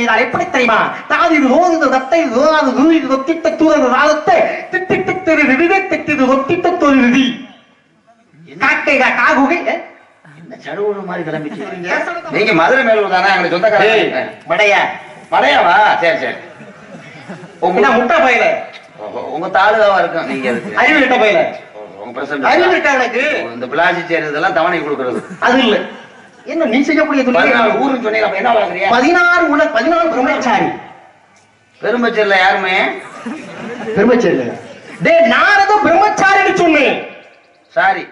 எப்படி தெரியுமா? தாதி ரோது தத்தை ரோது ரூதி ரொத்திட்ட தூரது நாளத்தை திட்டிட்டு திரு விடுதே திட்டிது ரொத்திட்ட தோல் விதி காக்கைகா காகுகை என்ன சடுகுடு மாதிரி கிளம்பிச்சு. நீங்க மதுரை மேலூர் தானே? எங்களுக்கு சொந்தக்காரங்க. மடையா மடையாவா? சரி சரி. உங்க முட்டை பையில உங்க தாலுகாவா இருக்கும். நீங்க அறிவு கிட்ட பையில உங்க பிரசன்ட் அறிவு இருக்கா எனக்கு? இந்த பிளாஸ்டி செய்யறதெல்லாம் தவணை கொடுக்கறது அது இல்ல. என்ன நீ செய்யக்கூடிய ஊருன்னு சொன்னீங்க. அப்ப என்ன வாங்குறியா? 16 பிரம்மச்சாரி. பெரும்பச்சேரியில யாருமே பெரும்பச்சேரியில நான் ஏதோ பிரம்மச்சாரின்னு சொன்னேன். சாரி.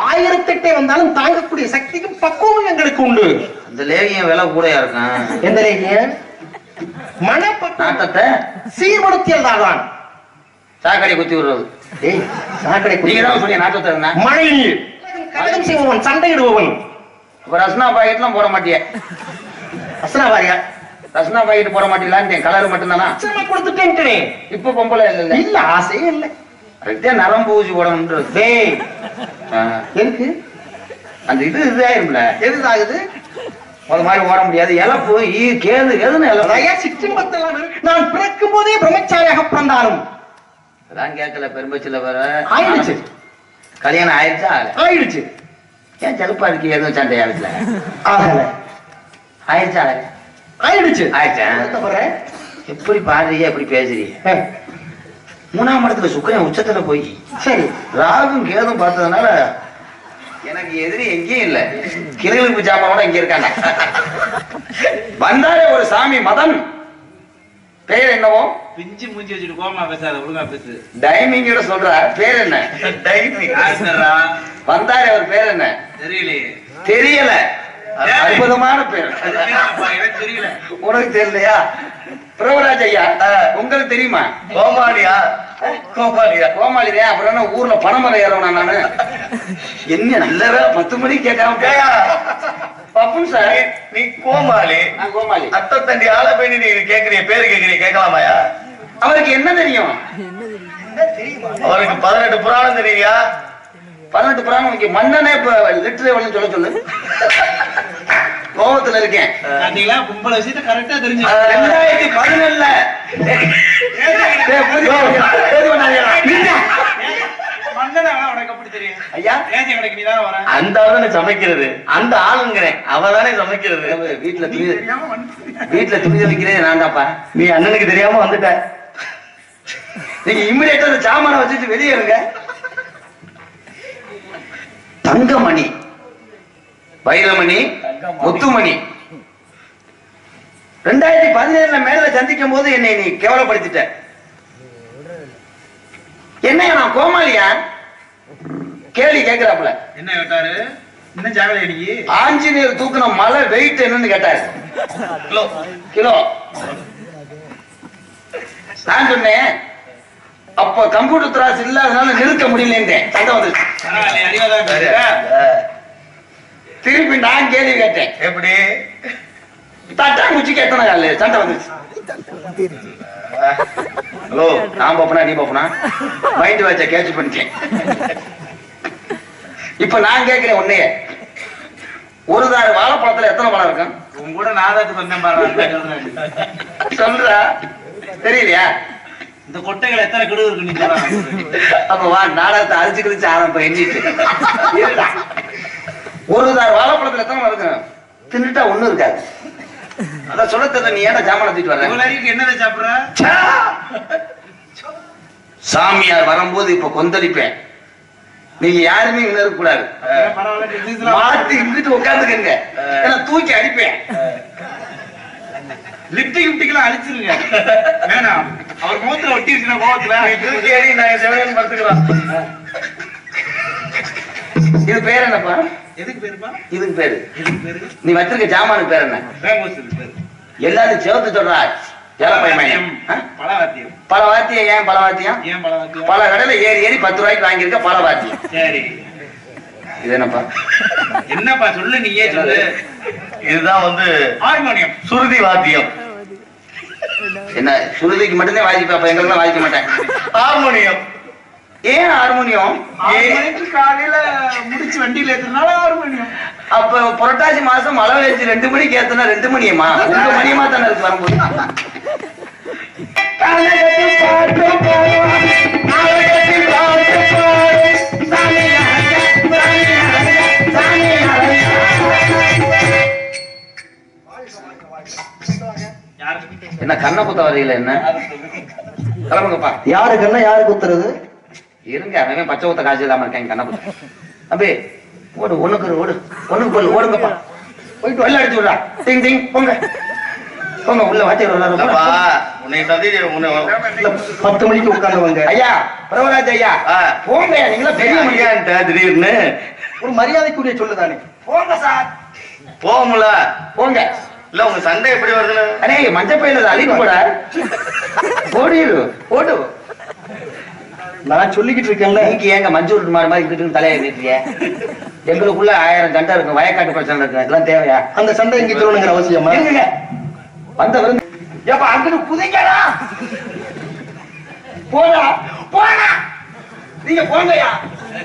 1008 வந்தாலும் தாங்கக்கூடிய சக்திக்கும் பக்குவம் எங்களுக்கு உண்டு. அந்த லேகியம் விலை கூடயா இருக்கும். எந்த லேகியம்? நாட்டத்தை சீர்படுத்தியல் தான். சாக்கடை குத்தி விடுறது. சாக்கடை நீங்க தான் சொன்னீங்க. நாட்டத்தை மழை நீர் கலகம் செய்பவன், சண்டையிடுபவன். இப்ப ரஸ்னா பாக்கெட்லாம் போட மாட்டிய? ரஸ்னா பாரியா? ரஸ்னா பாக்கெட் போட மாட்டீங்களான்னு கலர் மட்டும்தானா? கொடுத்துட்டேன். இப்ப பொம்பளை இல்ல. இல்ல ஆசையே இல்ல. அதுக்கே நரம்பு ஊசி போடணும்ன்றது. எதுக்கு? அந்த இதாயிரும்ல. எதுதாகுது? அது மாதிரி ஓட முடியாது. இழப்பு கேது எதுன்னு சிற்றின்பத்தெல்லாம் நான் பிறக்கும் போதே பிரம்மச்சாரியாக பிறந்தாலும் அதான் கேட்கல. பெரும்பச்சில வேற ஆயிடுச்சு. கல்யாணம் ஆயிடுச்சா? ஆயிடுச்சு. ஏன் செலுப்பா இருக்கு? எதுவும் சண்டை ஆயிடுச்சுல? ஆகல. ஆயிடுச்சா? ஆயிடுச்சு. ஆயிடுச்சா? எப்படி பாடுறீங்க? எப்படி பேசுறீங்க? 3ஆம் இடத்துல சுக்கிரன் உச்சத்துல போய் சரி ராகும் கேதும் பார்த்ததுனால எனக்கு எதிரி எங்கேயும் இல்ல. கிளிகளுக்கு சாமானோட இங்க இருக்காங்க. வந்தாரே ஒரு சாமி மதன். பேர் என்னவோ? பிஞ்சு மூஞ்சி வச்சுட்டு கோமா பேசாத, ஒழுங்கா பேசு. டைமிங்கோட சொல்ற. பேர் என்ன? டைமிங். வந்தாரே அவர் பேர் என்ன? தெரியலையே. தெரியல. அற்புதமான பேர். எனக்கு தெரியல. உனக்கு தெரியலையா? பிரபராஜ் ஐயா உங்களுக்கு தெரியுமா? கோமாளியா? கோமாளியா? அப்புறம் என்ன ஊர்ல பணமரம் ஏறவனா நானு? என்ன நல்ல 10 மணிக்கு கேட்காம பப்புன் சார். நீ கோமாளி. கோமாளி. அத்தை தண்டி ஆள போய் நீ கேக்குறீ பேரு கேக்குறீ கேட்கலாமாயா? அவருக்கு என்ன தெரியும்? அவருக்கு 18 புராணம் தெரியா? 18 புராணம். மன்னனே இப்ப லிட்டரேவல்னு சொல்ல சொல்லு. கோபத்துல இருக்கேன். கும்பல விஷயத்த கரெக்டா தெரிஞ்சு 2017 அந்த ஆளுதானே சமைக்கிறது. அந்த ஆளுங்கிறேன். அவதானே சமைக்கிறது. வீட்டுல துணி துவைக்கிறேன் நான்டாப்பா. நீ அண்ணனுக்கு தெரியாம வந்துட்ட. நீங்க இம்மிடியேட்டா அந்த சாமான வச்சுட்டு வெளியே இருங்க. தங்கமணி, வைரமணி, முத்துமணி 2017 மேல சந்திக்கும் போது என்னை நீ கேவலப்படுத்திட்ட. என்னையா நான் கோமாளியா? கேள்வி கேட்கிறாப்புல. என்ன கேட்டாரு? என்ன ஜாகலை அடிக்கி? ஆஞ்சநேயர் தூக்குன மலை வெயிட் என்னன்னு கேட்டாரு. கிலோ. நான் சொன்னேன் அப்ப கம்ப்யூட்டர் திராஸ் இல்லாதனால நிறுத்த முடியல. சண்டை வந்துருச்சு. திருப்பி நான் கேள்வி கேட்டேன். எப்படி? தட்டாங்குச்சி கேட்டன கால சண்டை வந்துருச்சு. ஹலோ, நான் பாப்பனா நீ பாப்பனா? மைண்ட் வாட்ச கேட்ச் பண்ணிட்டேன். இப்ப நான் கேட்கிறேன் உன்னைய, ஒரு தாறு வாழைப்பழத்துல எத்தனை பழம் இருக்கும்? உன் கூட நாதாத்து வந்தேன் பாரு. சொல்றா தெரியலையா? இந்த கொட்டைகள் எத்தனை கிடு இருக்கு நீ சொல்ற. அப்ப வா நாடகத்தை அரிச்சு கிழிச்சு ஆரம்பம் எண்ணிட்டு ஒரு தாறு வாழைப்பழத்துல எத்தனை இருக்கும்? தின்னுட்டா ஒண்ணும் இருக்காது. அதான் சொல்ல தெரியல. நீ ஏன்டா ஜாமான தூக்கிட்டு வர்ற? என்னதை சாப்பிடுற? சாமியார் வரும்போது இப்ப கொந்தளிப்பேன். நீங்க யாருமே இங்க இருக்க கூடாது. மாத்தி இங்கிட்டு உட்காந்துக்கங்க. ஏன்னா தூக்கி அடிப்பேன். லிப்டி கிப்டிக்கெல்லாம் அழிச்சிருங்க. வேணாம். அவர் மூத்திர ஒட்டிருச்சுன்னா கோவத்துல தூக்கி அடி. நாங்க செவனேன்னு படுத்துக்கிறோம். இது பேர் என்னப்பா? எதுக்கு பேருப்பா? இதுக்கு பேரு. எதுக்கு பேரு? நீ வச்சிருக்க ஜாமானுக்கு பேர் என்ன? எல்லாரும் சேர்த்து சொல்றா. பலவாத்தியம். பலவாத்தியம். ஏன் பலவாத்தியம்? ஏன் பலவாத்தியம்? பல கடையில ஏறி 10 ரூபாய்க்கு வாங்கியிருக்க பலவாத்தியம். சரி, இது என்னப்பா? என்னப்பா சொல்லு, நீயே சொல்லு. இதுதான் ஹார்மோனியம், சுருதி வாத்தியம். என்ன சுருதிக்கு மட்டும்தான் வாசிப்பேன், எங்களுக்கு வாசிக்க மாட்டேன். ஹார்மோனியம் ஏன் ஹார்மோனியம்? 6 மணிக்கு காலையில முடிச்சு வண்டியில ஏத்துறதுனால ஹார்மோனியம். அப்ப புரட்டாசி மாசம் மழை வச்சு 2 மணிக்கு ஏத்தனா 2 மணியமா? 1 மணியமா தானே இருக்கு வரும்போது. என்ன கண்ணை குத்த வரையில என்ன கிளம்புங்கப்பா. யாரு கண்ணா யாரு குத்துறது? இருங்க அவன் பச்சை ஊத்த காய்ச்சி இல்லாம இருக்காங்க கண்ணை குத்த. தம்பி ஓடு, ஒண்ணுக்கு ஓடு, ஒண்ணுக்கு போய் ஓடுங்கப்பா. போயிட்டு வெள்ள அடிச்சு விடுறா. டிங் டிங் போங்க போங்க உள்ள வாத்தி உன்னை சந்தி 10 மணிக்கு உட்கார்ந்தவங்க. ஐயா பிரபராஜ் ஐயா போங்க. நீங்களா பெரிய மணியான்ட்ட திடீர்னு ஒரு மரியாதைக்குரிய சொல்லுதானே. போங்க சார் போகும்ல. போங்க. இல்ல உங்க சண்டை எப்படி வருதுன்னு அடே மஞ்சள் பையில அழிவு போட ஓடிடு ஓடு. நான் சொல்லிக்கிட்டு இருக்கேன்ல. நீங்க ஏங்க மஞ்சள் உருட்டு மாறு மாதிரி இங்கிட்டு தலையை நீட்டிய? எங்களுக்குள்ள 1000 சண்டை இருக்கும், வயக்காட்டு பிரச்சனை இருக்கு. இதெல்லாம் தேவையா? அந்த சண்டை இங்க சொல்லணுங்கிற அவசியமா? இருங்க வந்த விருந்து ஏப்பா அங்கிட்டு குதிக்கடா. போடா போடா. நீங்க போங்கயா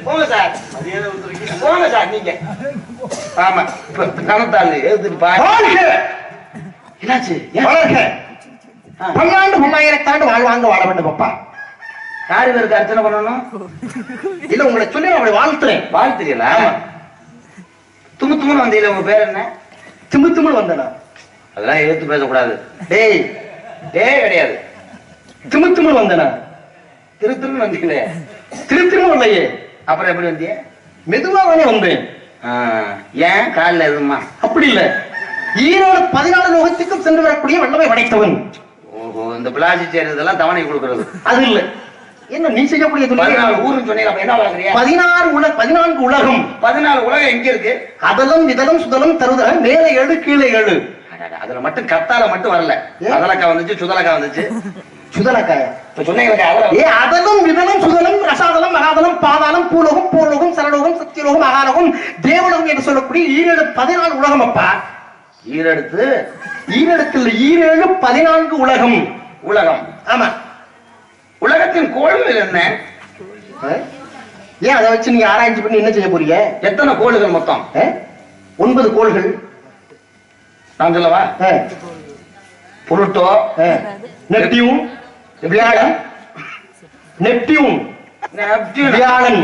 போங்க சார். போங்க சார் நீங்க. ஆமா கணத்தாள் எழுத்துட்டு பா. என்னாச்சு? வளர்க. பல்லாண்டு 3000 ஆண்டு வாழ்வாங்க வாழ வேண்டும் அப்பா. யாரு பேருக்கு அர்ச்சனை பண்ணணும்? இல்ல உங்களை சொல்லி நான் அவளை வாழ்த்துறேன். வாழ்த்துறீங்களா? தும்மு தும்முன்னு வந்தீங்களா? உங்க பேர் என்ன? திமு திமுன்னு வந்தனா? அதெல்லாம் எழுத்து பேசக்கூடாது. டேய் டேய் கிடையாது. திமு திமுன்னு வந்தனா? திருத்துன்னு வந்தீங்களே. திருத்திமும் இல்லையே. அப்புறம் எப்படி வந்தீங்க? மெதுவா தானே வந்தேன். ஏன் காலில் எதுமா? அப்படி இல்ல. ஈரோடு 14 லோகத்துக்கும் சென்று வரக்கூடிய வல்லமை படைத்தவன். ஓஹோ இந்த பிளாசி சேர் இதெல்லாம் தவணை கொடுக்கறது அது இல்ல. என்ன நீ செய்யக்கூடிய 14 ஊருன்னு சொன்னீங்க. அப்ப என்ன வளர்க்குறியா? 14 உலகம். 14 உலகம் எங்க இருக்கு? அதலம் விதலம் சுதலம் தருத மேலே 7 கீழே 7. அதுல மட்டும் கத்தால மட்டும் வரல. அதலக்கா வந்துச்சு, சுதலக்கா வந்துச்சு. சுதலக்காயா? இப்ப சொன்னீங்க அதலம் விதலம் சுதலம் ரசாதலம் மகாதலம் பாதாளம் பூலோகம் பூர்லோகம் சரலோகம் சத்தியலோகம் மகாலோகம் தேவலோகம் என்று சொல்லக்கூடிய ஈரேழு 14 உலகம் அப்பா. ஈரெடுத்து ஈரெடுத்துல 14 உலகம். உலகம். ஆமா. உலகத்தின் கோள்கள் என்ன? ஏன் அதை வச்சு நீங்க ஆராய்ச்சி பண்ணி என்ன செய்ய போறீங்க? எத்தனை கோள்கள் மொத்தம்? 9 கோள்கள். நான் சொல்லவா? புளுட்டோ, நெப்டியூன், வியாழன், நெப்டியூன், வியாழன்,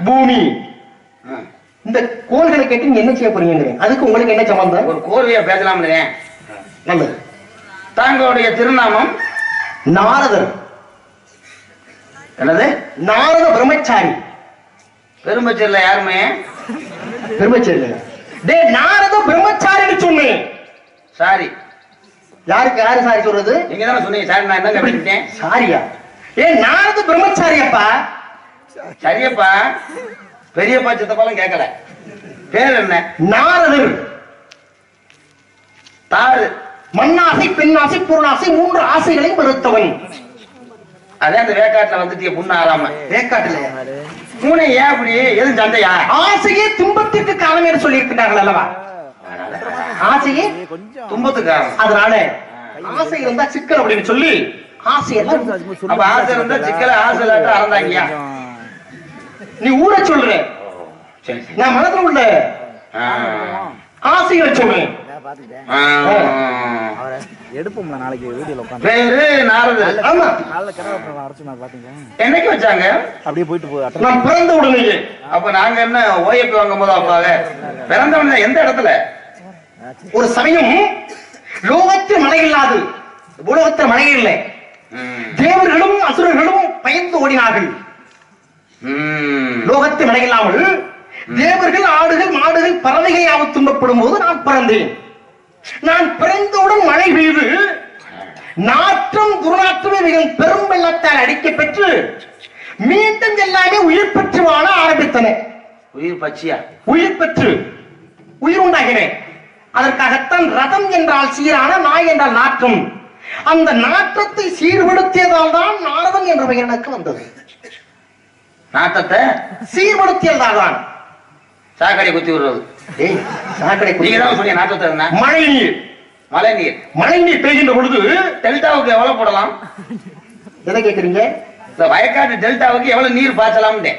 பூமி. இந்த கோள்களை கேட்டு நீங்க என்ன செய்ய போறீங்க? அதுக்கு உங்களுக்கு என்ன சம்பந்தம்? ஒரு கோர்வையா பேசலாம். நல்லது. தாங்களுடைய திருநாமம்? நாரதர். என்னது? நாரத பிரம்மச்சாரி. பெரும்பச்சேரியில யாருமே பெருமச்சேரி. டே நாரத பிரம்மச்சாரின்னு சொன்னேன். சாரி. யாருக்கு யாரு சாரி சொல்றது? நீங்க தானே சொன்னீங்க சாரி. நான் என்ன கேட்டேன்? சாரியா? நாரத பிரம்மச்சாரியப்பா. சரியப்பா. பெரியப்பா சித்தப்பாலும் கேட்கல. பேர் என்ன? நாரதர். தாரு. மண்ணாசை பெண்ணாசை பொருளாசை 3 ஆசைகளையும் வெறுத்தவன். அதே அந்த வேக்காட்டுல வந்துட்டு புண்ணு ஆறாம. வேக்காட்டுல 3 ஏன் அப்படி? எதுவும் சண்டையா? ஆசையே துன்பத்திற்கு காரணம் என்று சொல்லி இருக்கின்றார்கள் அல்லவா? ஆசையே துன்பத்துக்கு காரணம். அதனால ஆசை இருந்தா சிக்கல் அப்படின்னு சொல்லி ஆசையெல்லாம். அப்ப ஆசை இருந்தா சிக்கல ஆசை இல்லாட்ட அறந்தாங்கயா. நீ ஊரை சொல்ற, நான் மனதில் உள்ள ஆசைகளை சொல்றேன். எடுப்போம்ல நாளைக்கு வீடியோல உட்கார்ந்து. பேரு நாரதர். ஆமா. காலைல கரவப்பட அரைச்சு நான் பாத்தீங்களா? என்னைக்கு வச்சாங்க? அப்படியே போயிட்டு போய் நான் பிறந்த உடனேயே. அப்ப நாங்க என்ன ஓஎப்பி வாங்கும் போது அப்பாங்க பிறந்தவன எந்த இடத்துல? ஒரு சமயம் லோகத்தில் மழை இல்லாது, பூலோகத்தில் மழை இல்லை. தேவர்களும் அசுரர்களும் பயந்து ஓடினார்கள். லோகத்தில் மழை இல்லாமல் தேவர்கள் ஆடுகள் மாடுகள் பறவைகள் யாவும் துன்பப்படும் போது நான் பிறந்தேன். நான் பிறந்தவுடன் மழை பெய்து நாற்றம் துர்நாற்றமே மிகவும் பெரும் வெள்ளத்தால் அடிக்கப் பெற்று மீண்டும் எல்லாமே உயிர் பெற்று வாழ ஆரம்பித்தன. உயிர் பச்சியா? உயிர் பெற்று உயிர் உண்டாகினேன். அதற்காகத்தான் ரதம் என்றால் சீரான, நாய் என்றால் நாற்றம். அந்த நாற்றத்தை சீர்படுத்தியதால் தான் நாரதன் என்ற பெயர் எனக்கு வந்தது. நாட்டத்தை சீர்படுத்தியதால் தான் சாக்கடை குத்தி விடுறது. நீங்க தான் சொன்னீங்க நாட்டத்தை. மழை நீர், மழை நீர், மழை நீர் பெய்கின்ற பொழுது டெல்டாவுக்கு எவ்வளவு போடலாம்? எதை கேட்கறீங்க? இந்த வயக்காட்டு டெல்டாவுக்கு எவ்வளவு நீர் பாய்ச்சலாம்னு.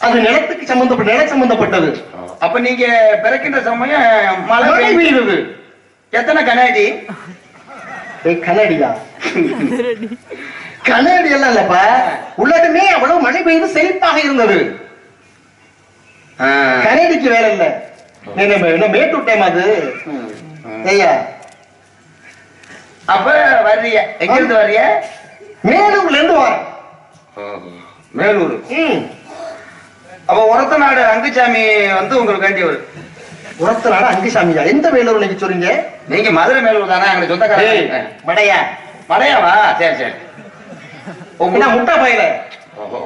அது நிலத்துக்கு சம்பந்தப்பட்ட நில சம்பந்தப்பட்டது. அப்ப நீங்க பிறக்கின்ற சமயம் மழை மழை பெய்யுது. எத்தனை கண்ணாடி? கண்ணாடியா? கண்ணாடி எல்லாம் இல்லப்பா, உலகமே அவ்வளவு மழை பெய்து செழிப்பாக இருந்தது. கண்ணாடிக்கு வேலை இல்ல. என்ன மேட்டூர் டைம் அது ஐயா. அப்ப வர்றிய எங்க இருந்து வர்றிய? மேலூர்ல இருந்து வர. மேலூர். அப்ப உரத்த நாடு அங்குசாமி வந்து உங்களுக்கு வேண்டியவர். உரத்த நாடு அங்குசாமியா? எந்த மேலூர் நீங்க சொல்றீங்க? நீங்க மதுரை மேலூர் தானே? எங்களுக்கு சொந்தக்காரங்க. மடையா? மடையாவா? சரி சரி. உங்க முட்டா பையல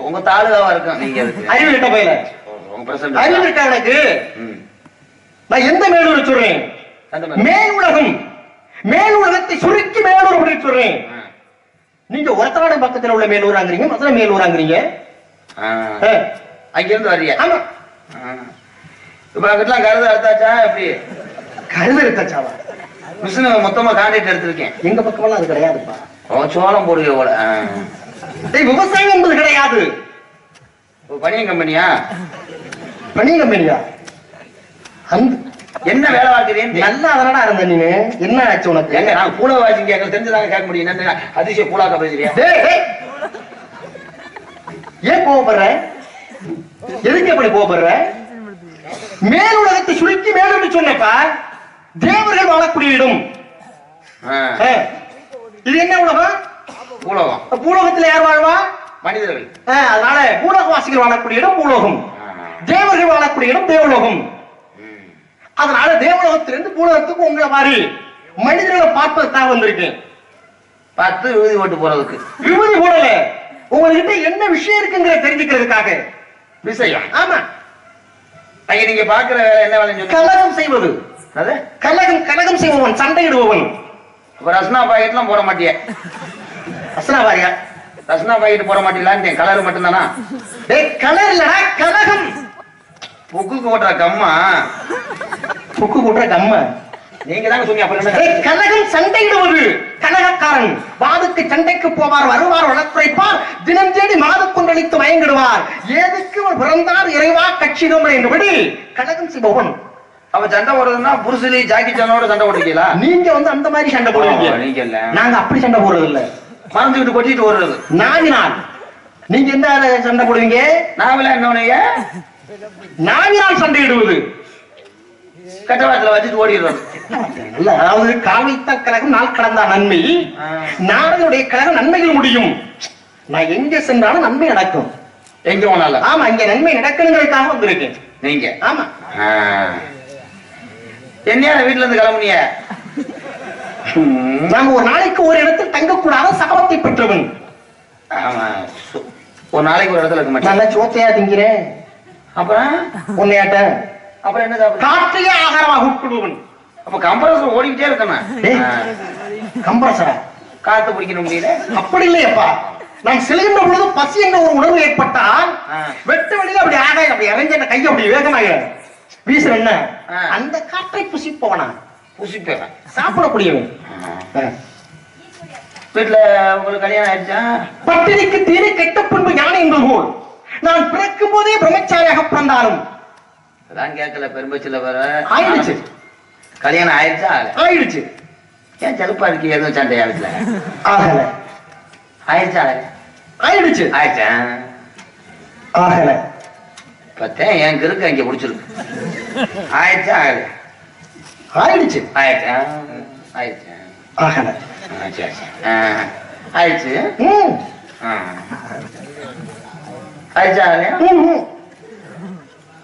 உங்க தாலுகாவா இருக்கும். நீங்க அறிவு கிட்ட பையல அறிவு இருக்கா எனக்கு? நான் எந்த மேலூர் சொல்றேன்? மேல் உலகம். மேல் உலகத்தை சுருக்கி மேலூர் அப்படின்னு சொல்றேன். நீங்க ஒருத்தநாடு பக்கத்துல உள்ள மேலூராங்கிறீங்க, மதுரை மேலூராங்கிறீங்க. அங்க இருந்து வர்றீங்க. ஆமா. இப்ப அங்கிட்டலாம் கருது எடுத்தாச்சா? எப்படி கருது எடுத்தாச்சாவா? மிஷின் மொத்தமா கான்ட்ராக்ட் எடுத்திருக்கேன். எங்க பக்கமெல்லாம் அது கிடையாதுப்பா. சோளம் போடுங்க போல. விவசாயம் என்பது கிடையாது. பனியன் கம்பெனியா? பனியன் கம்பெனியா? என்ன வேலை பார்க்கிறீங்க? நல்லா அதனடா இருந்த நீங்க. என்ன ஆச்சு உனக்கு? எங்க நான் பூலா வாசிங்க தெரிஞ்சுதாங்க கேட்க முடியும். என்ன அதிசய பூலாக்க பேசுறியா? ஏன் கோவப்படுற? எதுக்கு எப்படி கோவப்படுற? மேல் உலகத்தை சுருக்கி மேலும் சொன்னப்பா, தேவர்கள் வாழக்கூடிய இடம். இது என்ன உலகம்? பூலோகம். பூலோகத்துல யார் வாழ்வா? மனிதர்கள். அதனால பூலோகவாசிகள் வாழக்கூடிய இடம் பூலோகம், தேவர்கள் வாழக்கூடிய இடம் தேவலோகம். அதனால தேவலோகத்திலிருந்து பூலோகத்துக்கு உங்களை மாதிரி மனிதர்களை பார்ப்பதற்காக வந்திருக்கேன். பார்த்து விபூதி போட்டு போறதுக்கு. விபூதி போடல, உங்ககிட்ட என்ன விஷயம் இருக்குங்கிற தெரிஞ்சுக்கிறதுக்காக. விஷயம்? ஆமா. அங்க நீங்க பாக்குற வேலை என்ன வேலை? கலகம் செய்வது. கலகம் செய்பவன், சண்டையிடுபவன். ரஸ்னா பாக்கெட்லாம் போட மாட்டிய? ரஸ்னா பாரியா? ரஸ்னா பாக்கெட் போட மாட்டீங்களான்னு. கலர் மட்டும்தானா? கலர் இல்லடா, கலகம். புக்கு போடுற கம்மா. புக்கு போடுற கம்மா நீங்க தாங்க சொன்னீங்க. அப்புறம் கலகம் சண்டையிடுவது. கலகக்காரன் வாதுக்கு சண்டைக்கு போவார், வருவார், வளர்த்துரைப்பார், தினம் தேடி மாது கொண்டளித்து மயங்கிடுவார். ஏதுக்கு பிறந்தார் இறைவா கட்சிதம் என்றபடி கலகம் செய்பவன். அவ சண்டை போடுறதுன்னா புருஷலி ஜாக்கி சானோட சண்டை போடுவீங்களா? நீங்க வந்து அந்த மாதிரி சண்டை போடுவீங்க. நீங்க இல்ல, நாங்க அப்படி சண்டை போடுறது இல்ல. மறந்துகிட்டு கொட்டிட்டு ஓடுறது. நாவினால். நீங்க எந்த சண்டை போடுவீங்க? நாவில என்ன? நாவினால் சண்டையிடுவது. கட்டவாரத்துல வச்சுட்டு ஓடிடுறது. அதாவது காவித்த கழகம் நாள் கடந்தா நன்மை, நாடுடைய கழகம் நன்மைகள் முடியும். நான் எங்க சென்றாலும் நன்மை நடக்கும். எங்க போனாலும். ஆமா, இங்க நன்மை நடக்கணுங்கிறதுக்காக வந்திருக்கேன். நீங்க? ஆமா. என்னையா வீட்டுல இருந்து கிளம்புனிய? நாங்க ஒரு நாளைக்கு ஒரு இடத்தில் தங்கக்கூடாத சாபத்தை பெற்றவன். ஆமா, ஒரு நாளைக்கு ஒரு இடத்துல இருக்க மாட்டேன். நல்லா சோத்தையா திங்கிறேன். அப்புறம் உன்னையாட்ட அப்புறம் என்ன சாப்பிடு? காற்றையே ஆகாரமாக உட்கொள்வன். அப்ப கம்ப்ரஸர் ஓடிக்கிட்டே இருக்கணும். கம்ப்ரஸரா? காத்து பிடிக்கணும் முடியல. அப்படி இல்லையப்பா, நான் செல்கின்ற பொழுது பசி என்ற ஒரு உணர்வு ஏற்பட்டால் வெட்ட வழியில அப்படி ஆகாய அப்படி இறங்கி அந்த கையை அப்படி வேகமாக வீசுற என்ன அந்த காற்றை புசிப்பவனா? புசிப்பேன். சாப்பிடக்கூடியவன். வீட்டுல உங்களுக்கு கல்யாணம் ஆயிடுச்சா? பட்டினிக்கு தீரை கெட்ட பின்பு ஞான என்பது போல் நான் பிறக்கும் போதே பிரம்மச்சாரியாக பிறந்தாலும் அதான் கேட்கல. பெரும்பச்சில வர ஆயிடுச்சு. கல்யாணம் ஆயிடுச்சா? ஆயிடுச்சு. ஏன் செலுப்பா இருக்கு? எதுவும் சண்டையா வீட்டுல? ஆகல. ஆயிடுச்சா? ஆயிடுச்சு. ஆயிடுச்சா? ஆகல. பத்தேன் என் இருக்கு அங்க முடிச்சிருக்கு. ஆயிடுச்சா? ஆகல. ஆயிடுச்சு. ஆயிடுச்சா? ஆயிடுச்சா? ஆகல. சரி ஆயிடுச்சு. ஆயிடுச்சா?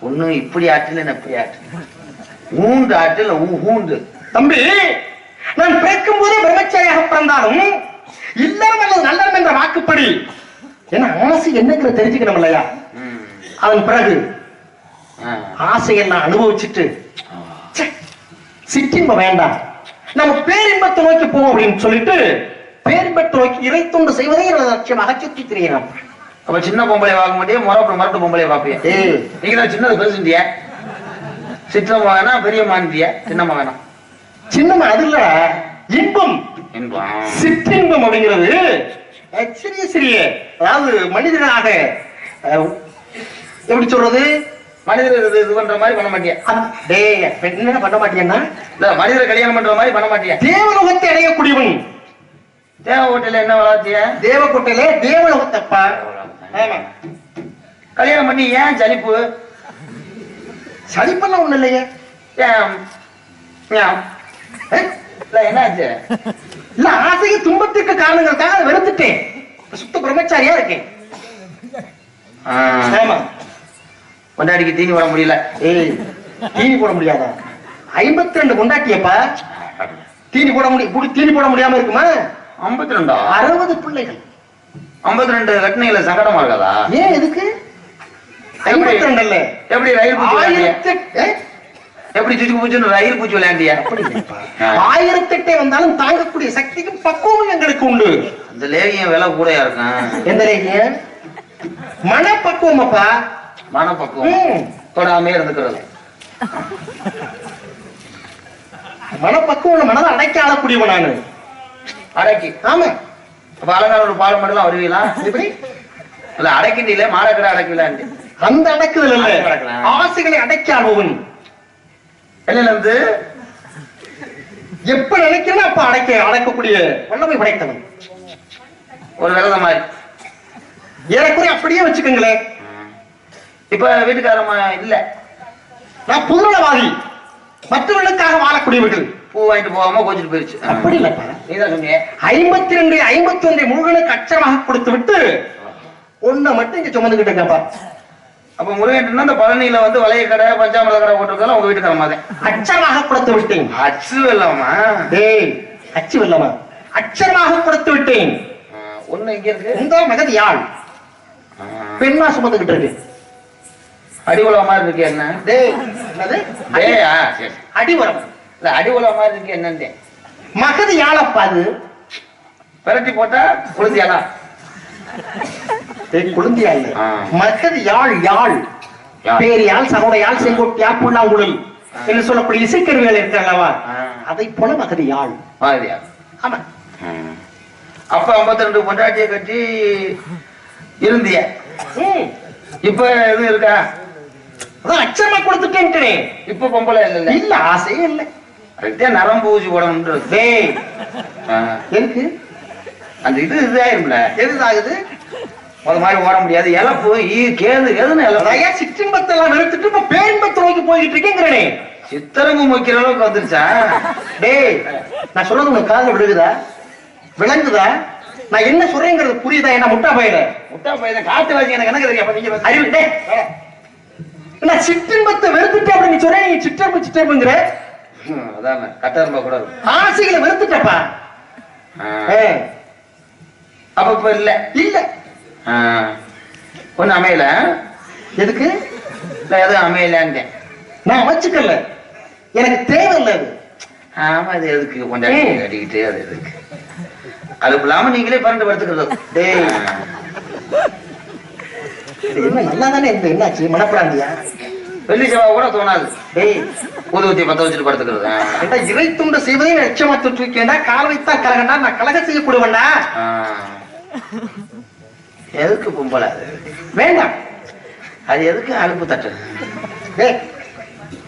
ஒன்னும் இப்படி ஆட்டில எப்படி ஆட்டு ஊண்டு ஆட்டில ஊண்டு. தம்பி, நான் பிறக்கும் போதே பிரம்மச்சாரியாக பிறந்தாலும் இல்லறம் அல்லது நல்லறம் என்ற வாக்குப்படி என்ன ஆசை என்னங்கிற தெரிஞ்சுக்கணும் இல்லையா? அதன் பிறகு ஆசையெல்லாம் அனுபவிச்சுட்டு சிற்றின்பம் வேண்டாம், நம்ம பேரின்பத்தை நோக்கி போவோம் அப்படின்னு சொல்லிட்டு பேரின்பத்தை நோக்கி இறை தொண்டு செய்வதே லட்சியமாக சுற்றி திரிகிறோம். அப்ப சின்ன பொம்பளை பார்க்க மாட்டேன், மரட்டு பொம்பளைய பாப்பியா? நீங்க தான் சின்னது பெருசுண்டிய. சிற்றம்மா வேணா பெரியம்மா இருந்தியா? சின்னம்மா வேணாம். சின்னம்மா அது இல்ல, இன்பம். இன்பம். சிற்றின்பம் அப்படிங்கிறது சிறிய சிறிய அதாவது மனிதனாக எப்படி சொல்றது மனிதர் இது பண்ற மாதிரி பண்ண மாட்டியா? டேய் என்ன பண்ண மாட்டியன்னா இல்ல மனிதரை கல்யாணம் பண்ற மாதிரி பண்ண மாட்டியா? தேவலோகத்தை அடையக்கூடியவன். தேவகோட்டையில என்ன வளர்த்திய? தேவகோட்டையில தேவலோகத்தப்பா. ஆமா. கல்யாணம் பண்ணி ஏன் சலிப்பு? சலிப்பெல்லாம் ஒண்ணு இல்லையே. இல்ல என்னாச்சு? இல்ல ஆசைக்கு துன்பத்திற்கு காரணங்களுக்காக வெறுத்துட்டேன். சுத்த பிரம்மச்சாரியா இருக்கேன். ஆமா. கொண்டாடிக்கு தீனி போட முடியல. ஏய் தீனி போட முடியாதா? 52 கொண்டாட்டியப்பா. தீனி போட தீனி போட முடியாம இருக்குமா? 52 60 பிள்ளைகள். 52 கட்டினீங்கள சங்கடமா இருக்காதா? ஏன் எதுக்கு? 52 இல்ல. எப்படி ரயில் பூச்சி விளையாண்டிய? எப்படி சுச்சு பூச்சுன்னு ரயில் பூச்சி விளையாண்டிய? 1008 வந்தாலும் தாங்கக்கூடிய சக்திக்கும் பக்குவமும் எங்களுக்கு உண்டு. அந்த லேகியம் விலை கூடயா இருக்கும். எந்த லேகியம்? மனப்பக்குவம் அப்பா. மனப்பக்குவம் தொடாமே இருந்துக்கிறது. மனப்பக்குவம் மனதை அடக்கி ஆளக்கூடியவன் நானு. அடக்கி? ஆமா. அப்ப அலங்காரோட பாலம் மட்டும் வருவீங்களா? எப்படி இல்ல அடக்கிண்டில மாடக்கடை அடக்கலாண்டி அந்த அடக்குதல் இல்ல, ஆசைகளை அடக்கி ஆள்பவன். என்னல இருந்து எப்ப நினைக்கிறேன் அப்ப அடக்கக்கூடிய வல்லமை படைத்தவன். ஒரு விரதம் மாதிரி ஏறக்குறைய அப்படியே வச்சுக்கோங்களேன். இப்ப வீட்டுக்காரமா இல்ல, நான் புதுநலவாதி, மற்றவர்களுக்காக வாழக்கூடியவர்கள். பூ வாங்கிட்டு போகாம கொஞ்சிட்டு போயிருச்சு. அப்படி இல்லப்பா, நீதான் சொன்னீங்க 52 51 முருகனுக்கு அச்சமாக கொடுத்து விட்டு ஒண்ண மட்டும் இங்க சுமந்துகிட்டு இருக்கப்பா. அப்ப முருகன் அந்த பழனியில வந்து வளைய கடை பஞ்சாமிரத கடை போட்டிருக்காலும் உங்க வீட்டுக்காரமா தான் அச்சமாக கொடுத்து விட்டேன். அச்சு வெல்லாமா? டேய் அச்சு வெல்லமா? அச்சமாக கொடுத்து விட்டேன். ஒண்ணு இங்க இருக்கு, இந்த மகதி யாழ் பெண்ணா சுமந்துகிட்டு இருக்கு. அடிவுல மாதிரி இருக்கு என்ன? டேய் என்னது அடிவுரம் இல்ல, அடிவுல மாதிரி இருக்கு என்னன்னு மகதி யாழப்பா. அது பெரட்டி போட்டா குளிர்ந்தியாலா? குழந்தையா இல்ல, மகதி யாழ். யாழ் பேரியால் சகோடையால் செங்கோட்டியால் புல்லாங்குழல் என்று சொல்லக்கூடிய இசைக்கருவிகள் இருக்கிறல்லவா, அதை போல மகதி யாழ். ஆமா. அப்ப 52 பொண்டாட்டிய கட்டி இருந்திய, இப்ப எதுவும் இருக்கா? அதான் அச்சமா கொடுத்துட்டேன். இப்ப பொம்பளை இல்ல? இல்ல, ஆசையே இல்ல. அதுக்கே நரம்பு ஊசி போடணும். டேய் எதுக்கு அந்த இதாயிரும்ல? எதுதாகுது? அது மாதிரி ஓட முடியாது. இழப்பு கேது எதுன்னு இழப்பு சிற்றின்பத்தெல்லாம் வெறுத்துட்டு இப்ப பேரின்பத்தை நோக்கி போய்கிட்டு இருக்கேங்கிறனே. சித்தரம்பு முக்கிற அளவுக்கு வந்துருச்சா? டேய் நான் சொல்றது உனக்கு காதுல விழுகுதா, விளங்குதா? நான் என்ன சொல்றேங்கிறது புரியுதா? என்ன முட்டா பையல? முட்டா பையன் காட்டு வாசி எனக்கு எனக்கு தெரியும். அறிவு டே, நான் சிற்றின்பத்தை வெறுத்துட்டு அப்படி நீ சொல்ற, நீ சிற்றம்புங்கிற. அதான் கட்டரம்பா கூட ஆசைகளை வெறுத்துட்டப்பா. அப்ப இப்ப இல்ல இல்ல ஒண்ணு அமையல. எதுக்கு? இல்ல எதுவும் அமையலான்னு நான் அமைச்சுக்கல, எனக்கு தேவையில்லை அது. ஆமா, அது எதுக்கு கொண்டாடி அடிக்கிட்டு அது எதுக்கு? அது இல்லாம நீங்களே பரண்டு படுத்துக்கிறது. டேய் என்ன நல்லா தானே இருந்து, என்னாச்சு மனப்பிராந்தியா? வெள்ளி செவ்வாய் கூட தோணாது. டேய் ஊதுவத்தி பத்த வச்சுட்டு படுத்துக்கிறது. இறை துண்டு செய்வதே லட்சமா தூக்கிண்டா, கால் வைத்தா கலகண்டா, நான் கலக செய்யக்கூடுவண்டா. எதுக்கு பொம்பளை? வேண்டாம். அது எதுக்கு அலுப்பு தட்டு?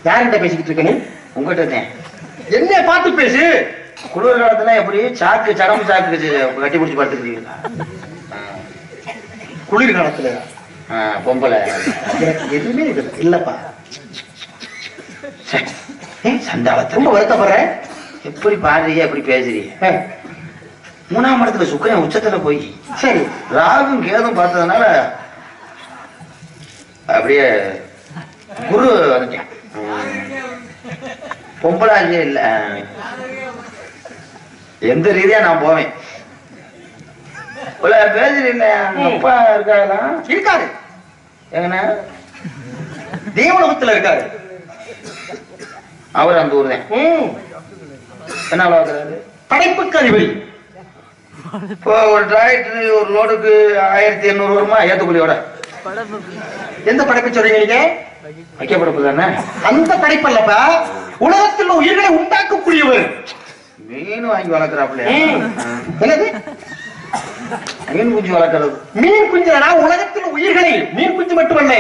யார்கிட்ட பேசிக்கிட்டு இருக்க நீ? உங்ககிட்ட. என்ன பார்த்து பேசு. குளிர் காலத்துல எப்படி சாக்கு சடம் சாக்கு கட்டி பிடிச்சி படுத்துக்கிறீங்களா? குளிர் காலத்துல பொம்பளை எதுவுமே இல்லப்பா. சண்டாளத்தை ரொம்ப வருத்தப்படுற. எப்படி பாடுறீங்க, எப்படி பேசுறீங்க? 3ஆம் இடத்துல சுக்கிரன் உச்சத்துல போய் சரி ராகும் கேதும் பார்த்ததுனால அப்படியே குரு வந்துட்டேன். பொம்பளாஜே இல்ல, எந்த ரீதியா நான் போவேன். பேசுறீங்க அப்பா இருக்காங்களா? இருக்காரு. எங்கண்ணா? தேவலோகத்துல இருக்காரு. அவர் அந்த ஊர் தான். என்ன வளர்க்குறாரு? படைப்புக்கு அதிபதி. இப்போ ஒரு டிராக்டர் ஒரு லோடுக்கு 1800 வருமா ஏத்துக்குழியோட? எந்த படைப்பு சொல்றீங்க நீங்க? வைக்க படைப்பு தானே? அந்த படைப்பு அல்லப்பா, உலகத்தில் உயிர்களை உண்டாக்கக்கூடியவர். மீன் வாங்கி வளர்க்குறாப்புல. என்னது? மீன் குஞ்சு வளர்க்கறது. மீன் குஞ்சுனா உலகத்தில் உயிர்களை மீன் குஞ்சு மட்டுமல்ல,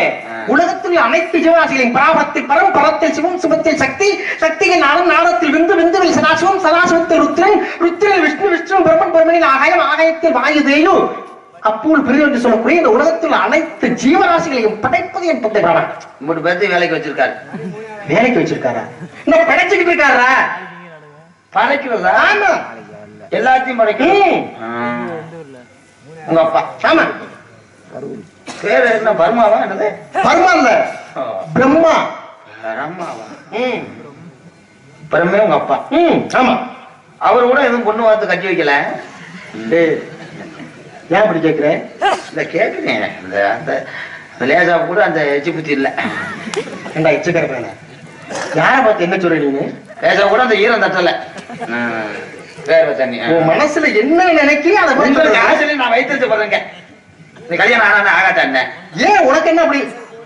உலகத்தில் அனைத்து ஜீவராசிகளையும் பராபரத்தில் பரம், பரத்தில் சிவம், சிவத்தில் சக்தி, சக்தியின் நாளம், நாளத்தில் விந்து, விந்துவில் சதாசிவம், சதாசிவத்தில் ருத்ரன், ருத்ரனில் விஷ்ணு, விஷ்ணு பிரம்மன், பிரம்மனில் ஆகாயம், ஆகாயத்தில் வாயு தேயு, அப்பூல் பிரிவு என்று சொல்லக்கூடிய இந்த உலகத்தில் அனைத்து ஜீவராசிகளையும் படைப்பது என் தந்தை பிரம்மன். 3 பேர்த்தையும் வேலைக்கு வச்சிருக்காரு. வேலைக்கு வச்சிருக்காரா? இன்னும் படைச்சுக்கிட்டு இருக்காரா? படைக்கிறதா? ஆமா, எல்லாத்தையும் படைக்கணும். உங்க அப்பா? ஆமா. பேரு என்ன? பர்மாவா? என்னது? பர்மா இல்ல, பிரம்மா. பிரம்மாவா? பிரம்மே உங்க அப்பா? ஆமா. அவரு கூட எதுவும் பொண்ணு பார்த்து கட்டி வைக்கல? ஏன் அப்படி கேக்குற? இந்த கேக்குறேன், இந்த அந்த லேசா கூட அந்த எச்சி புத்தி இல்ல. ஏண்டா எச்சுக்கிற மேல யார பார்த்து என்ன சொல்ற நீங்க? லேசா கூட அந்த ஈரம் தட்டல. வேற தண்ணி. உன் மனசுல என்ன நினைக்கிறீங்க அதை ஆசையில நான் வைத்திருச்சு பாருங்க. இந்த கல்யாணம் ஆனா ஆகாட்டான். ஏன் உனக்கு என்ன அப்படி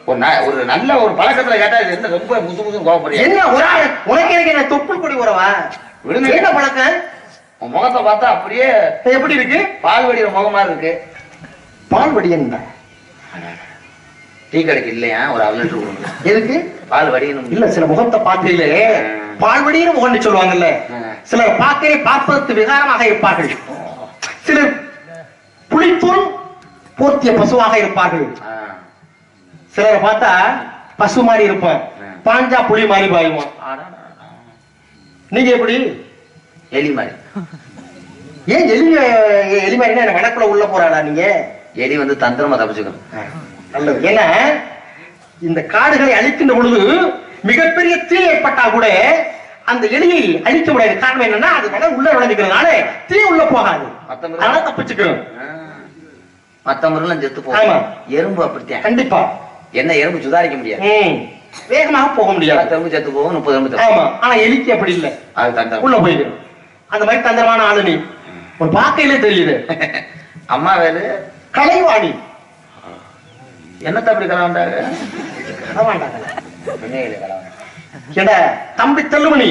ஒரு நல்ல ஒரு பழக்கத்துல கேட்டா இது என்ன ரொம்ப முசு முசுன்னு கோவப்படுறீங்க? என்ன உனக்கு எனக்கு என்ன தொப்புள் கொடி உறவா? விடுங்க. என்ன பழக்கம்? உன் முகத்தை பார்த்தா அப்படியே எப்படி இருக்கு? பால் வடிகிற முகம் மாதிரி இருக்கு. பால் வடியன் டீ கடைக்கு இல்லையா ஒரு 1/2 லிட்டர் கொடுங்க. எதுக்கு பால் வடியணும்? இல்ல, சில முகத்தை பார்க்கையிலே பால் வடிகிற முகம்னு சொல்லுவாங்கல்ல. சிலர் பார்க்கையிலே பார்ப்பதற்கு விகாரமாக இருப்பார்கள். சிலர் புளித்தூள் போர்த்திய பசுவாக இருப்பார்கள். சிலரை பார்த்தா பசு மாதிரி இருப்பான், பாஞ்சா புலி மாதிரி பாயுவான். நீங்க எப்படி? எலி மாதிரி. ஏன் எலி மாதிரினா என்ன வனக்குள்ள உள்ள போறாடா நீங்க? எலி வந்து தந்திரமா தப்பிச்சுக்கணும். நல்லது. ஏன்னா இந்த காடுகளை அழிக்கின்ற பொழுது மிகப்பெரிய தீ ஏற்பட்டா கூட அந்த எலியை அழிக்க முடியாது. காரணம் என்னன்னா அது உள்ள நுழைஞ்சுக்கிறதுனால தீ உள்ள போகாது, அதனால தப்பிச்சுக்கிறோம். மத்த முறையில செத்து போகும். எறும்பு அப்படித்தான். கண்டிப்பா. என்ன எறும்பு சுதாரிக்க முடியாது, வேகமாக போக முடியாது. எறும்பு செத்து போகும், 30 எறும்பு. ஆமா. ஆனா எலிக்கு அப்படி இல்லை, அது தந்திரம் உள்ள போய்க்கிறோம். அந்த மாதிரி தந்திரமான ஆளு நீ. ஒரு பார்க்கையிலே தெரியுது. அம்மா வேறு கலைவாணி. என்னத்த அப்படி கலவாண்டாங்க? ஏடா தம்பி தள்ளுமணி,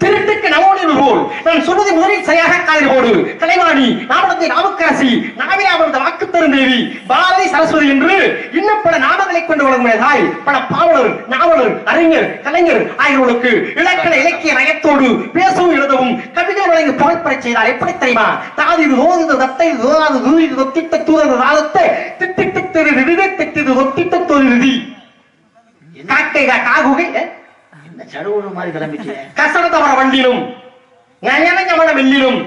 திருட்டுக்கு நவோனில் போல் நான் சொல்வதை முதலில் சரியாக காதில் போடு. கலைவாணி, நாமத்தை நாமக்கரசி, நாவிலாமந்த வாக்கு தரும் தேவி, பாரதி சரஸ்வதி என்று இன்னும் பல நாமங்களை கொண்டு வழங்குவதாய் பல பாவலர், நாவலர், அறிஞர், கலைஞர் ஆகியோருக்கு இலக்கண இலக்கிய நயத்தோடு பேசவும் எழுதவும் கவிதை வழங்கி புகழ்பெற செய்தால் எப்படி தெரியுமா? தாதி தோது தத்தை தோதாது தூது தொத்திட்ட தூதது தாதத்தை திட்டிட்டு திரு திட்டிட்டு தொத்திட்ட தொழில் காக்கை காகுகை சடுகுடு மாதிரி கிளம்பிச்சு. கசடத்தவர வண்டிலும் நயனஞமன வெள்ளிலும்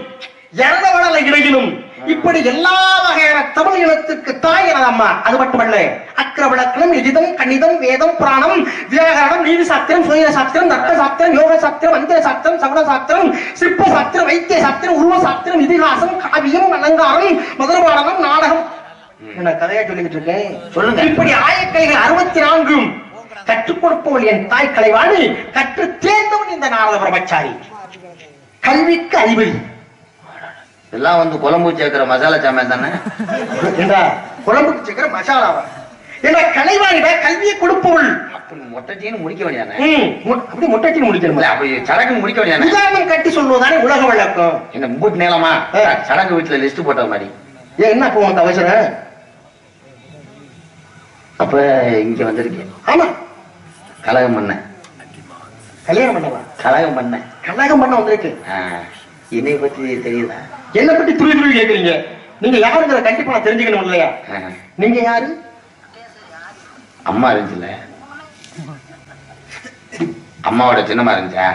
இறந்தவடலை இடையிலும் இப்படி எல்லா வகையான தமிழ் இனத்திற்கு தாய் எனது அம்மா. அது மட்டுமல்ல, அக்ரவிளக்கணம், எஜிதம், கணிதம், வேதம், புராணம், வியாகரணம், நீதி சாஸ்திரம், சூரிய சாஸ்திரம், தர்க்க சாஸ்திரம், யோக சாஸ்திரம், மந்திர சாஸ்திரம், சகுன சாஸ்திரம், சிற்ப சாஸ்திரம், வைத்திய சாஸ்திரம், உருவ சாஸ்திரம், இதிகாசம், காவியம், அலங்காரம், மதுரபாடனம், நாடகம். நான் கதையா சொல்லிக்கிட்டு இருக்கேன், சொல்லுங்க. இப்படி ஆயக்கலைகள் 64 கற்றுக் கொடுப்பவள் என் தாய் கலைவாணி. கற்று தேர்ந்தவன் இந்த நாரத பிரம்மச்சாரி, கல்விக்கு அறிவு. எல்லாம் வந்து குழம்பு சேர்க்கிற மசாலா சாமான் தானே? குழம்புக்கு சேர்க்கிற மசாலாவா? ஏன்னா கலைவாணிட கல்வியை கொடுப்பவள். அப்படி மொட்டைச்சின்னு முடிக்க வேண்டியதானே? அப்படி மொட்டைச்சின்னு முடிக்கணும். அப்படி சடங்கு முடிக்க வேண்டியதானே? உதாரணம் கட்டி சொல்லுவதானே உலக வழக்கம். என்ன மூட்டு நேரமா சடங்கு வீட்டுல லிஸ்ட் போட்ட மாதிரி? ஏன் என்ன அப்போ உனக்கு அவசரம்? அப்ப இங்க வந்திருக்கேன். ஆமா, கலகம் பண்ண. கல்யாணம் பண்ணவா? கலகம் பண்ண. கலகம் பண்ண வந்திருக்கு. என்னை பத்தி தெரியுதா? என்ன பத்தி துளி துளி கேக்குறீங்க? நீங்க யாருங்கிற கண்டிப்பா நான் தெரிஞ்சுக்கணும் இல்லையா? நீங்க யாரு? அம்மா இருந்துச்சுல்ல, அம்மாவோட சின்னம்மா இருந்துச்சா?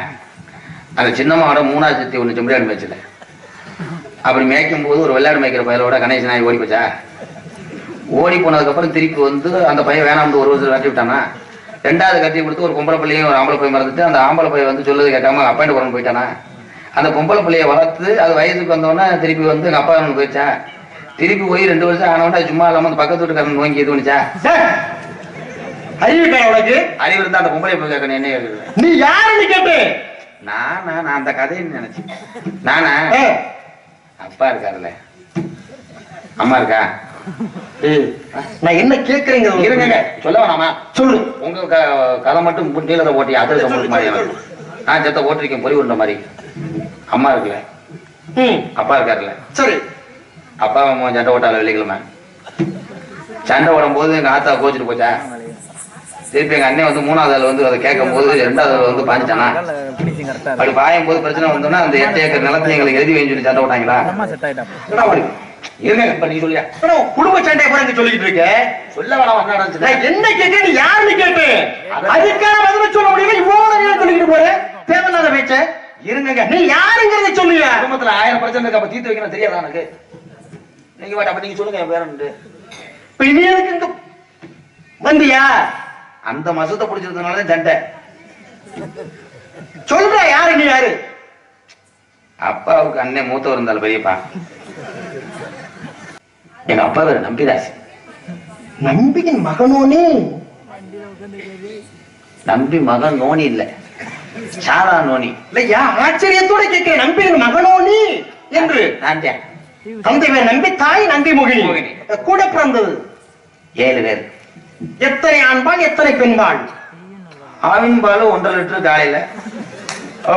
அந்த சின்னம்மாவோட 3ஆவது சக்தி ஒண்ணு செம்படியாடு மேய்ச்சல. அப்படி மேய்க்கும் போது ஒரு வெள்ளாடு மேய்க்கிற பயிலோட கணேசன் நாய் ஓடி போச்சா? ஓடி போனதுக்கு அப்புறம் திருப்பி வந்து அந்த பையன் வேணாம்னு ஒரு வருஷம் கட்டி விட்டானா? 2வது கட்டி கொடுத்து ஒரு பொம்பளை பிள்ளையும் ஒரு ஆம்பளை பையன் மறந்துட்டு அந்த ஆம்பளை பையன் வந்து சொல்லுது கேட்காம அப்பாயிண்ட் போறன்னு போயிட்டானா? அந்த பொம்பளை பிள்ளைய வளர்த்து அது வயதுக்கு வந்தோடனே திருப்பி வந்து எங்க அப்பா போயிடுச்சா? திருப்பி போய் 2 வருஷம் ஆனவன்டா சும்மா இல்லாம அந்த பக்கத்து வீட்டுக்காரன் நோங்கி இது பண்ணிச்சா? அறிவு உனக்கு? அறிவு இருந்தா அந்த பொம்பளை போய் கேட்கணும். என்ன கேட்குது? நீ யாருன்னு கேட்டு நான் அந்த கதையை நினைச்சேன். நானா? அப்பா இருக்காருல்ல, அம்மா இருக்கா? நான் என்ன கேக்குறீங்க? இருங்க, சொல்ல வேணாமா? சொல்லு. உங்க கதை மட்டும் நீளத்தை ஓட்டி அதில் சம்பளம் மாதிரி நான் செத்த ஓட்டிருக்கேன் பொறி உண்ட மாதிரி. அம்மா இருக்குல்ல, அப்பா இருக்காருல்ல, சரி. அப்பா அம்மா சண்டை ஓட்டால வெள்ளிக்கிழமை சண்டை ஓடும் போது எங்க ஆத்தா கோச்சிட்டு போச்சா, திருப்பி எங்க அண்ணன் வந்து மூணாவது ஆள் வந்து அதை கேட்கும் போது ரெண்டாவது ஆள் வந்து பாஞ்சிட்டானா, அப்படி பாயும் போது பிரச்சனை வந்தோம்னா அந்த 8 ஏக்கர் நிலத்தை எங்களுக்கு எழுதி வைன்னு சொல்லி சண்டை ஓட்டாங்களா? இருங்க இப்ப நீ சொல்லியா குடும்ப சண்டையை குறைஞ்சு சொல்லிட்டு இருக்க. சொல்ல வேணாம். நான் என்ன கேட்டேன், நீ யாருன்னு கேட்டேன், அதுக்கான பதில சொல்ல முடியல. இவ்வளவு நேரம் சொல்லிட்டு போற தேவையில்லாத பேச்ச. இருங்க, நீ யாருங்கிறத சொல்லுங்க. குடும்பத்துல 1000 பிரச்சனை இருக்கு, அப்ப தீர்த்து வைக்கணும் தெரியாதா எனக்கு? நீங்க வாட்ட அப்ப நீங்க சொல்லுங்க என் பேரன்ட்டு. இப்ப இனி எதுக்கு இங்க வந்தியா? அந்த மசத்தை பிடிச்சிருந்ததுனால சண்டை. சொல்ற யாரு நீ யாரு? அப்பாவுக்கு அண்ணன் மூத்தவர் இருந்தாலும் பெரியப்பா. எங்க அப்பா பேரு நம்பிதாஸ். நம்பியின் மகனோனே? நம்பி மகன் நோனி இல்ல, சாரா நோனி. இல்லையா, ஆச்சரியத்தோட கேட்கிறேன். நம்பியின் மகனோனி என்று. நான் தான். தந்தை பேர் நம்பி, தாய் நம்பி மோகினி. கூட பிறந்தது 7 பேர். எத்தனை ஆண்பால் எத்தனை பெண்பால்? ஆவின் பால் 1.5 லிட்டர் காலையில,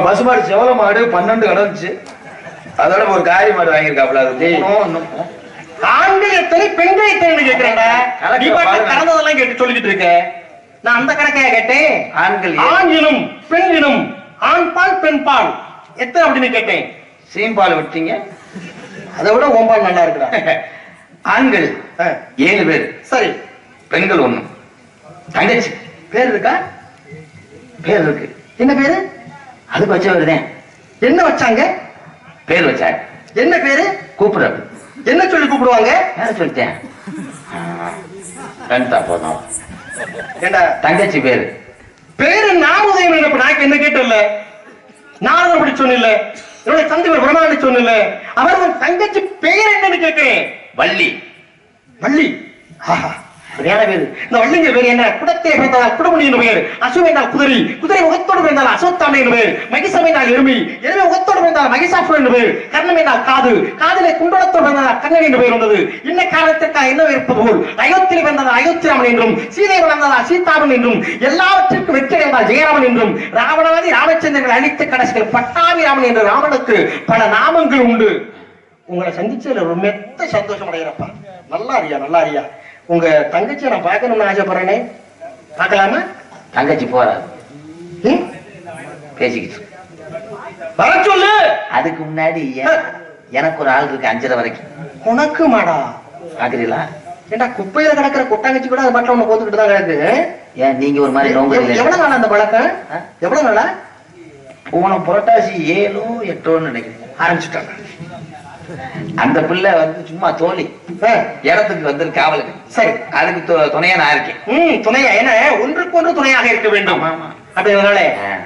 பசுமாடு செவல மாடு 12 கிடந்துச்சு, அதோட ஒரு காரி மாடு வாங்கியிருக்காப்ல. அது ஆண்கள் எத்தனை பெண்கள் எத்தனை கேட்கிறேன்டா. நீ பாட்டு கலந்ததெல்லாம் கேட்டு சொல்லிட்டு இருக்க. நான் அந்த கணக்கையா கேட்டேன். ஆண்கள் ஆண் இனம் பெண் இனம், ஆண் பால் பெண் பால் எத்தனை அப்படின்னு கேட்டேன். சீம்பால் விட்டீங்க, அதை விட ஓம்பால் நல்லா இருக்குடா. ஆண்கள் 7 பேர், சரி, பெண்கள் 1. தங்கச்சி பேர் இருக்கா? பேர் இருக்கு. என்ன பேரு? அது வச்ச வருதேன். என்ன வச்சாங்க? பேர் வச்சாங்க. என்ன பேரு? கூப்பிடுறது. என்ன சொல்லி கூப்பிடுவாங்க? யார சொல்லிட்டேன்? கண்டா போதும். ஏண்டா தங்கச்சி பேரு பேரு நாமுதயம் நினைப்பு. நான் என்ன கேட்டல, நாரதம் அப்படி சொன்னில்ல, என்னுடைய தந்தை பேர் பிரம்மாண்டி சொன்னில்ல, அவர் தங்கச்சி பெயர் என்னன்னு கேட்கிறேன். வள்ளி. வள்ளி, சரியான பேரு. இந்த வள்ளிங்க பேர் என்ன? குடத்தை பிறந்தால் குடமுடி என்று பெயர், அசுவை என்றால் குதிரை, குதிரை முகத்தோடு பிறந்தால் அசோத்தாமை என்று பெயர், மகிசம் என்றால் எருமை, எருமை முகத்தோடு பிறந்தால் மகிஷாசுரன் என்று பெயர், கர்ணம் என்றால் காது, காதிலே குண்டலத்தோடு பிறந்தால் கண்ணன் என்று பெயர் வந்தது. இன்ன காரணத்திற்காக என்ன இருப்பது போல் அயோத்தியில் பிறந்தால் அயோத்திராமன் என்றும், சீதை பிறந்தால் சீதாமன் என்றும், எல்லாவற்றிற்கும் வெற்றி அடைந்தால் ஜெயராமன் என்றும், ராவணாதி ராமச்சந்திரன் அழித்து கடைசியில் பட்டாபிராமன் என்று ராமனுக்கு பல நாமங்கள் உண்டு. உங்களை சந்திச்சதுல ஒரு மெத்த சந்தோஷம் அடைகிறப்பா. நல்லா அறியா, நல்லா அறியா. உங்க தங்கச்சியை நான் பார்க்கணும்னு ஆசைப்படுறேனே, பார்க்கலாமா? தங்கச்சி போறாது, பேசிக்கிட்டு வர சொல்லு. அதுக்கு முன்னாடி எனக்கு ஒரு ஆள் இருக்கு 5:30 வரைக்கும். உனக்கு மாடா பாக்குறீங்களா? ஏண்டா குப்பையில கிடக்கிற கொட்டாங்கச்சி கூட அது மட்டும் உன்னை போத்துக்கிட்டு தான் கிடக்கு. ஏன் நீங்க ஒரு மாதிரி எவ்வளவு நாளா அந்த பழக்கம்? எவ்வளவு நாளா? போன புரட்டாசி 7 8 நினைக்கிறேன் ஆரம்பிச்சுட்டாங்க. அந்த பிள்ளை வந்து சும்மா தோழி இடத்துக்கு வந்து காவலுக்கு. சரி, அதுக்கு துணையா நான் இருக்கேன். துணையா? என்ன, ஒன்றுக்கு ஒன்று துணையாக இருக்க வேண்டும். அப்படினால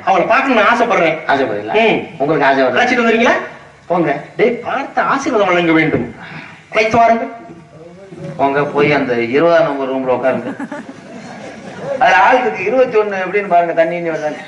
அவளை பார்க்கணும்னு ஆசைப்படுறேன். ஆசைப்படுறீங்களா? உங்களுக்கு ஆசை வருது, அழைச்சிட்டு வந்துறீங்களா? போங்க. டேய், பார்த்து ஆசீர்வாதம் வழங்க வேண்டும். அழைத்து வாருங்க. போங்க, போய் அந்த 20ஆம் நம்பர் ரூம்ல உட்காருங்க. அதுல ஆளுக்கு 21 எப்படின்னு பாருங்க. தண்ணி வந்தாங்க.